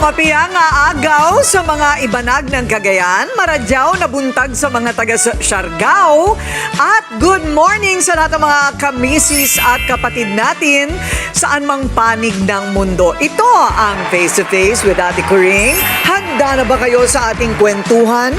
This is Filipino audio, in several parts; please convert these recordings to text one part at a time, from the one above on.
Mapiyang aagaw sa mga ibanag ng Cagayan, maradyaw na buntag sa mga taga Siargao, at good morning sa lahat ng mga kamisis at kapatid natin saan mang panig ng mundo. Ito ang Face to Face with Ate Coring. Handa na ba kayo sa ating kwentuhan,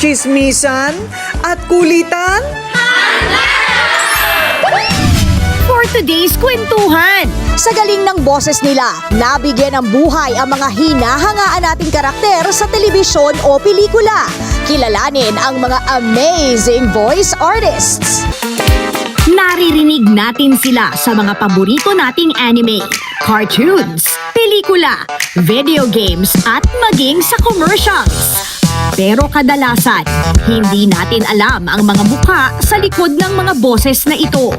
chismisan at kulitan? For today's kwentuhan, Sa galing ng boses nila, nabigyan ng buhay ang mga hinahangaan nating karakter sa telebisyon o pelikula. Kilalanin ang mga amazing voice artists. naririnig natin sila sa mga paborito nating anime, cartoons, pelikula, video games at maging sa commercials. Pero kadalasan, hindi natin alam ang mga mukha sa likod ng mga boses na ito.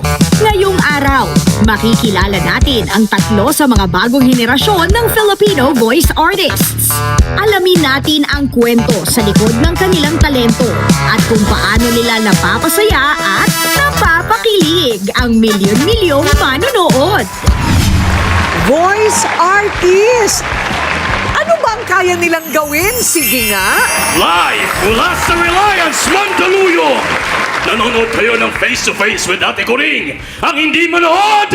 Ngayong araw, makikilala natin ang tatlo sa mga bagong henerasyon ng Filipino voice artists. Alamin natin ang kwento sa likod ng kanilang talento at kung paano nila napapasaya at napapakilig ang milyon-milyong manonood. Voice artist! Ano ba ang kaya nilang gawin? Sige nga! Live mula sa Reliance Mandaluyong! Nanonood kayo ng Face to Face with Ate Coring. Ang hindi manood,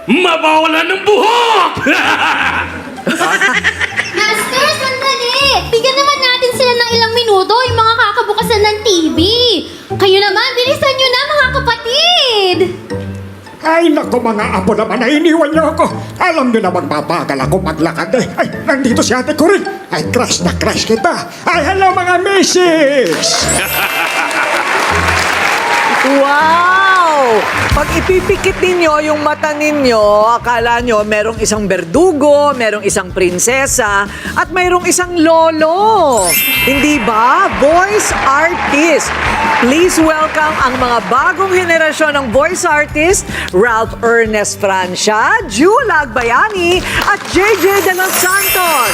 mabawalan ng buhok! Master, sandali! Bigyan naman natin sila ng ilang minuto, yung mga kakabukasan ng TV. Kayo naman, bilisan nyo na mga kapatid! Ay, naku mga apo naman, ay iniwan niyo ako. Alam niyo na magbabagal ako maglakad eh. Ay, nandito si Ate Coring. Ay, crush na crush kita. Ay, hello mga misis! Wow! Pag ipipikit ninyo yung mata ninyo, akala nyo merong isang berdugo, merong isang prinsesa, at mayroong isang lolo. Hindi ba? Voice artist. Please welcome ang mga bagong henerasyon ng voice artist, Ralph Ernest Francia, Jula Agbayani, at JJ De Los Santos.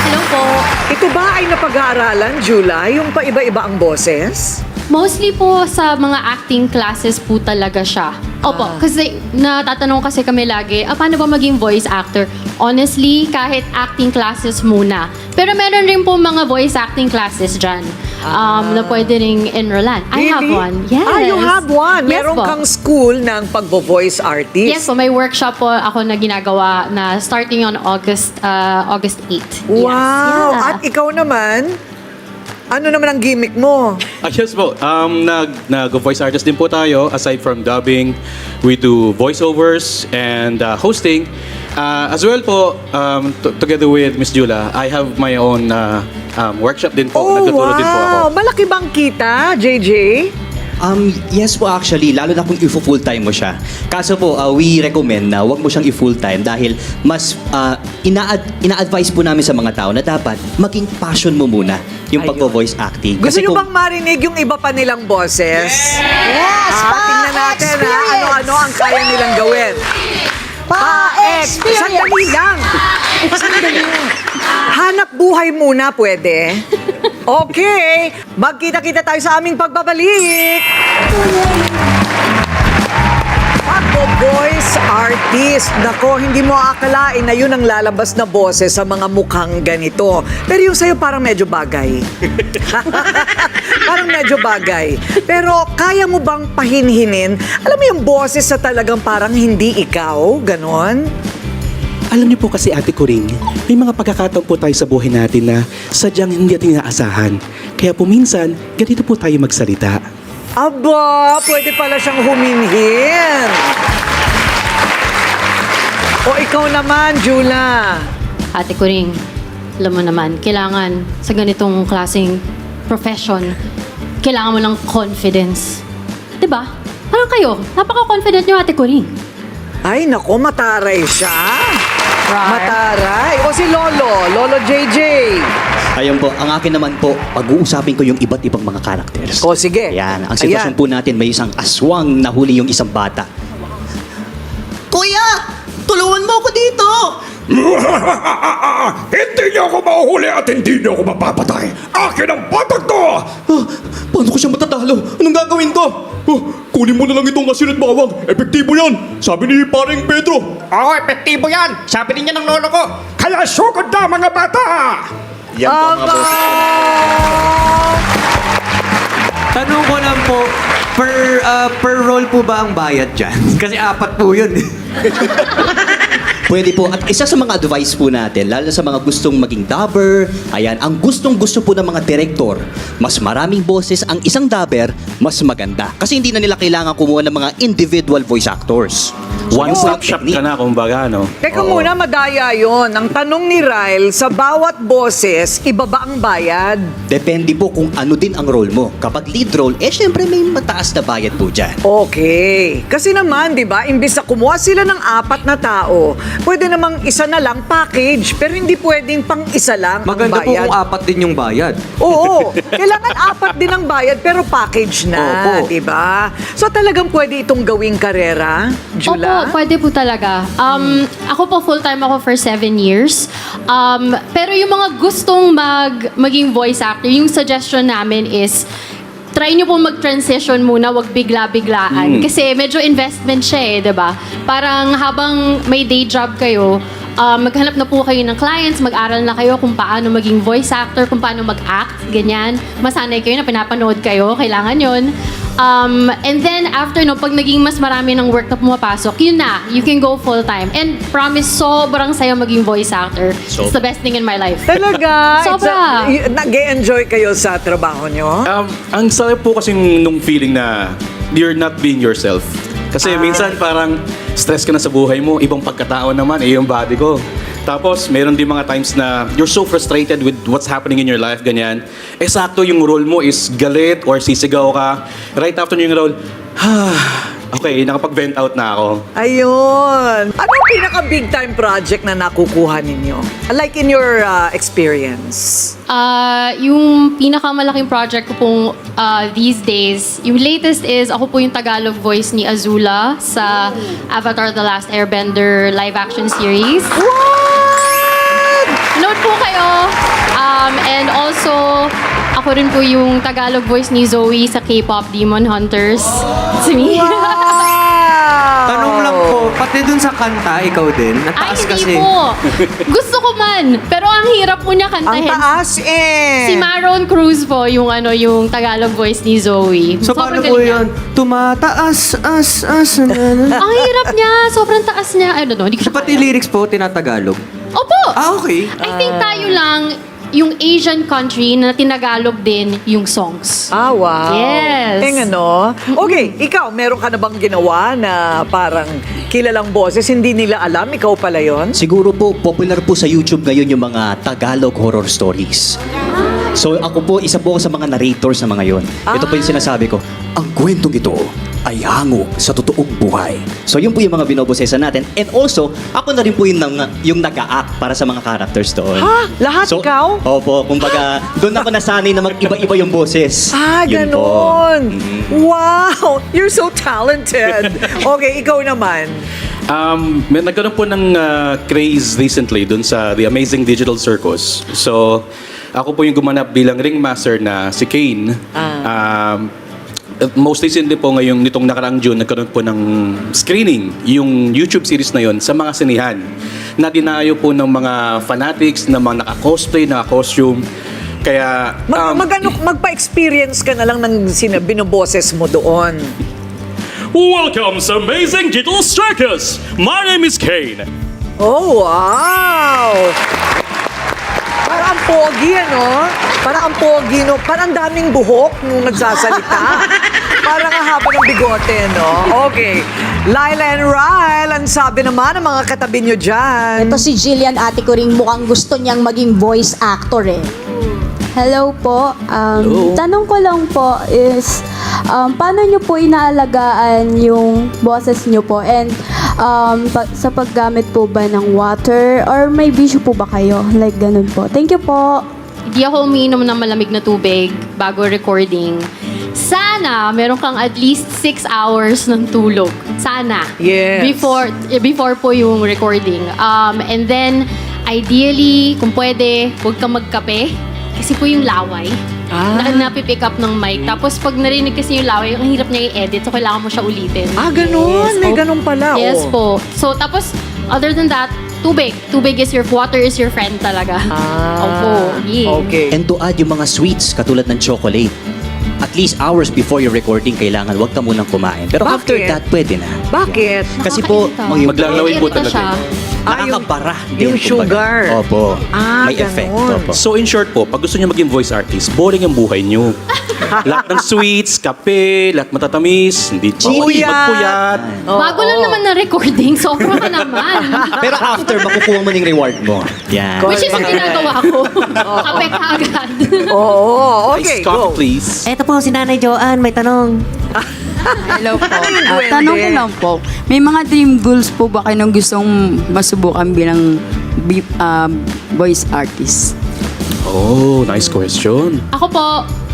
Hello po. Ito ba ay napag-aaralan, Jula, yung paiba-iba ang boses? Mostly po sa mga acting classes po talaga siya. Opo, kasi natatanong kasi kami lagi, paano ba maging voice actor? Honestly, kahit acting classes muna. Pero meron rin po mga voice acting classes dyan na pwede ring enrollan. I have one. Yes. Ah, you have one. Yes Meron po. kang school ng pagbo-voice artist. Yes po, may workshop po ako na ginagawa na starting on August 8. Wow! Yes. Yeah. At ikaw naman, ano naman ang gimmick mo? Yes po, nag-voice artist din po tayo. Aside from dubbing, we do voiceovers and hosting. As well po, together with Miss Jula, I have my own workshop din po. Oh, Nagtuturo din po ako. wow! Malaki bang kita, JJ? Yes po actually, lalo na kung i-full time mo siya. Kaso po, we recommend na wag mo siyang i-full time dahil mas ina-advise po namin sa mga tao na dapat maging passion mo muna yung Ayun. pagpo-voice acting. Gusto Kasi nyo kung- bang marinig yung iba pa nilang boses? Yes! Tingnan natin Pa-experience! ano-ano ang kaya nilang gawin. Pa-experience! Sandali lang. Sandali lang. Hanap buhay muna, pwede? Okay. Magkita-kita tayo sa aming pagbabalik. Pagbo-voice artist. Nako, hindi mo akalain na yun ang lalabas na boses sa mga mukhang ganito. Pero yung sa'yo parang medyo bagay. Parang medyo bagay. Pero kaya mo bang pahinhinin? Alam mo yung boses sa talagang parang hindi ikaw? Ganon? Alam niyo po kasi Ate Coring, may mga pagkakataon po tayo sa buhay natin na sadyang hindi natin inaasahan. Kaya po minsan, ganito po tayo magsalita. Aba, pwede pala siyang huminhin. O ikaw naman, Jula. Ate Coring, alam mo naman, kailangan sa ganitong klaseng profession, kailangan mo ng confidence. 'Di ba? Parang kayo, napaka-confident niyo, Ate Coring. Ay, nako, mataray siya. Right. Mataray. O si Lolo JJ. Ayun po, ang akin naman po, pag-uusapin ko yung iba't ibang mga characters. O, sige. Ayan, ang sitwasyon Ayan. po natin, may isang aswang nahuli yung isang bata. Kuya! Tulungan mo ako dito! Hindi niyo ako mahuhuli at hindi niyo ako mapapatay. Akin ang batag to! Paano ko siya matatalo? Anong gagawin ko? Kung kunin mo na lang itong asin at bawang. Epektibo yan. Sabi ni paring Pedro. Oo, epektibo yan. Sabi din niya ng lolo ko. Kaya sugod na mga bata! Yan po mga boss. Tanong ko lang po, per role po ba ang bayad dyan? Kasi 4 po yun. Pwede po. At isa sa mga advice po natin, lalo sa mga gustong maging dubber, ayan, ang gustong-gusto po ng mga direktor, mas maraming boses ang isang dubber, mas maganda. Kasi hindi na nila kailangan kumuha ng mga individual voice actors. One-stop shop ka na, kumbaga, no? Teka muna, madaya yon. Ang tanong ni Ryle, sa bawat boses, iba ba ang bayad? Depende po kung ano din ang role mo. Kapag lead role, syempre may mataas na bayad po dyan. Okay. Kasi naman, di ba, imbis na kumuha sila ng 4 na tao, pwede namang isa na lang package, pero hindi pwedeng pang isa lang Maganda ang po bayad. kung 4 din yung bayad. Oo. Kailangan 4 din ang bayad, pero package na, Opo. di ba? So talagang pwede itong gawing karera, Jula? Opo, pwede po talaga. Ako po, full-time ako for 7 years. Pero yung mga gustong maging voice actor, yung suggestion namin is, try nyo po mag-transition muna, wag bigla-biglaan. Kasi medyo investment siya eh, di ba? Parang habang may day job kayo, maghanap na po kayo ng clients, mag-aral na kayo kung paano maging voice actor, kung paano mag-act, ganyan. Masanay kayo na pinapanood kayo, kailangan yon. And then, after no, pag naging mas marami ng work na pumapasok, yun na, you can go full-time. And promise, sobrang sayo maging voice actor. It's the best thing in my life. Talaga? Sobra. Nag-enjoy kayo sa trabaho nyo? Ang sarap po kasing nung feeling na you're not being yourself. Kasi minsan parang stress ka na sa buhay mo, ibang pagkatao naman, yung body ko. Tapos, meron din mga times na you're so frustrated with what's happening in your life, ganyan. Sakto yung role mo is galit or sisigaw ka. Right after yung role, okay, nakapag-vent out na ako. Ayun. Anong pinaka-big time project na nakukuha ninyo? Like in your experience? Yung pinakamalaking project ko pong these days, yung latest is ako po yung Tagalog voice ni Azula sa Avatar The Last Airbender live action series. Note po kayo. And also, ako rin po yung Tagalog voice ni Zoe sa K-pop Demon Hunters. It's me. Tanong lang po, pati dun sa kanta, ikaw din? Ay, Nataas hindi kasi. po. Gusto ko man. Pero ang hirap po niya Ang kantahin. taas eh. Si Maron Cruz po, yung Tagalog voice ni Zoe. So paano Sobrang po galing niya. yun? Tumataas, Ang hirap niya. Sobrang taas niya. I don't know. Hindi ko siya Pati lyrics po, tinatagalog. Opo! Okay. I think tayo lang yung Asian country na tinagalog din yung songs. Wow. Yes. Ano? Okay, ikaw, meron ka na bang ginawa na parang kilalang boses, hindi nila alam, ikaw pala yon? Siguro po, popular po sa YouTube ngayon yung mga Tagalog horror stories. So ako po, isa po ako sa mga narrators na mga yon. Ito po yung sinasabi ko, ang kwentong ito ay hango sa totoong buhay. So yun po yung mga binobosesa natin. And also, ako na rin po yung nag-a-act para sa mga characters doon. Ha? Lahat ikaw? Opo, kumbaga, doon ako nasanay na mag-iba-iba yung boses. Yun po. Ganon. Wow! You're so talented. Okay, ikaw naman. Nagkaroon po ng craze recently dun sa The Amazing Digital Circus. So, ako po yung gumanap bilang ringmaster na si Kane. Most recently po ngayong nitong nakaraang June, nagkaroon po ng screening yung YouTube series na yon sa mga sinihan na dinayo po ng mga fanatics na mga naka-cosplay, naka-costume. Kaya, Magpa-experience ka na lang ng binoboses mo doon. Welcome sa Amazing Digital Circus! My name is Kane. Oh, wow! Parang ang pogi, ano? Parang ang pogi, no? Parang ang daming buhok nung nagsasalita. Parang ang haba ng bigote, no? Okay. Laila and Ryle, ang sabi naman ng mga katabi nyo dyan. Ito si Jillian, ate ko rin mukhang gusto niyang maging voice actor eh. Hello po. Tanong ko lang po is, paano nyo po inaalagaan yung boses nyo po? And sa paggamit po ba ng water? Or may bisyo po ba kayo? Like ganun po. Thank you po. Hindi ako umiinom ng malamig na tubig bago recording. Sana meron kang at least 6 hours ng tulog. Sana. Yes. Before po yung recording. And then, ideally, kung pwede, huwag kang magkape. Kasi po yung laway. na napipick up ng mic. Tapos pag narinig kasi yung laway, ang hirap niya i-edit. So, kailangan mo siya ulitin. Ganun. May ganun pala. Yes oh. po. So, tapos, other than that, tubig. Tubig is water is your friend talaga. Opo. Yeah. Okay. And to add yung mga sweets, katulad ng chocolate, at least hours before your recording, kailangan wag ka munang kumain. Pero Bakit? after that, pwede na. Bakit? Kasi po, Nakakairita. Maglalaway po Nakakairita talaga. siya. nakakabara din. yung sugar. kumbaga. Opo. May Ganun. effect. Opo. So in short po, pag gusto niyo maging voice artist, boring ang buhay niyo. Lahat ng sweets, kape, lahat matatamis, hindi Puyat. magpuyat. Bago lang naman na recording, sobra ka naman. Pero after, makukuha mo ng reward mo. Yan. Which is yung ginagawa ko. Kape kagad. Oo, okay, Iced coffee, go. please. Eto po, si Nanay Joanne, may tanong. Hello po. Duwende. Tanong ko lang po, may mga dream goals po ba kayo nung gustong masubukan bilang voice artist? Oh, nice question. Ako po,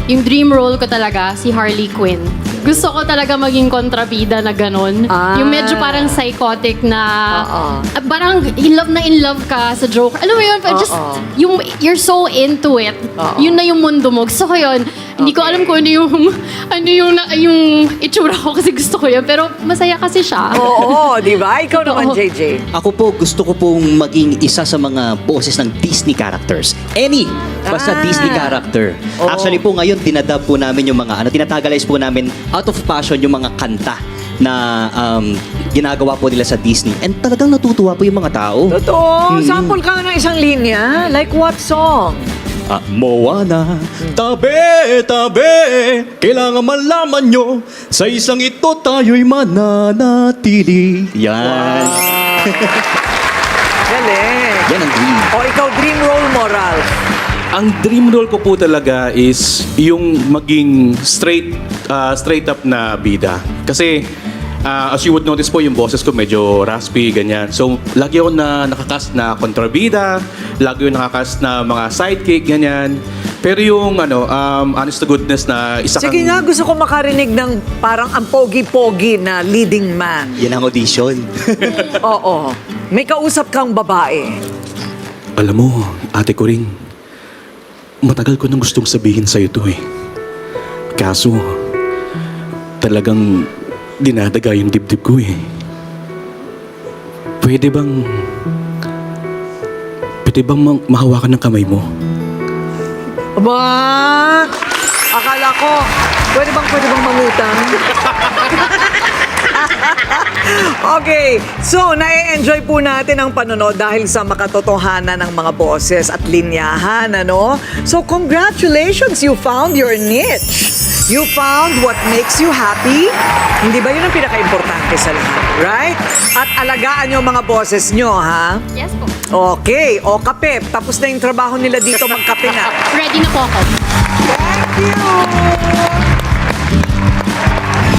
yung dream role ko talaga, si Harley Quinn. Gusto ko talaga maging kontrabida na ganun. Yung medyo parang psychotic na... parang in love ka sa Joker. Alam mo yun, just, you're so into it. Yun na yung mundo mo. Gusto ko yun. Hindi ko alam kung yung itsura ko kasi gusto ko yun. Pero masaya kasi siya. Oo, di ba? Ikaw naman, JJ. Ako po, gusto ko pong maging isa sa mga boses ng Disney characters. Basta Disney character. Actually po ngayon, dinadub po namin yung mga, tinatagalize po namin out of passion yung mga kanta na ginagawa po nila sa Disney. And talagang natutuwa po yung mga tao. Totoo. Sample ka ng isang linya. Like what song? Moana, tabi, tabi, kailangan malaman nyo, sa isang ito tayo'y mananatili. Yan. Galing. Yan ang dream. O ikaw, dream role mo, Ralph. Ang dream role ko po talaga is yung maging straight up na bida. Kasi as you would notice po, yung boses ko medyo raspy, ganyan. So, lagi ako na nakakast na kontrabida, lagi ako nakakast na mga sidekick, ganyan. Pero yung honest to goodness na isa Sige nga, gusto ko makarinig ng parang ang pogi-pogi na leading man. Yan ang audition. Oo. May kausap kang babae. Alam mo, ate ko rin, matagal ko nang gustong sabihin sa'yo to eh. Kaso, talagang dinadaga yung dibdib ko eh. Pwede bang mahawakan ng kamay mo? Aba! Akala ko, pwede bang mangutang? Okay, so na-enjoy po natin ang panonood dahil sa makatotohanan ng mga boses at linyahan, ano? So congratulations, you found your niche. You found what makes you happy. Hindi ba yun ang pinaka-importante sa lahat, right? At alagaan yung mga boses nyo, ha? Yes po. Okay, o kape. Tapos na yung trabaho nila dito, magkape na. Ready na po ako. Thank you!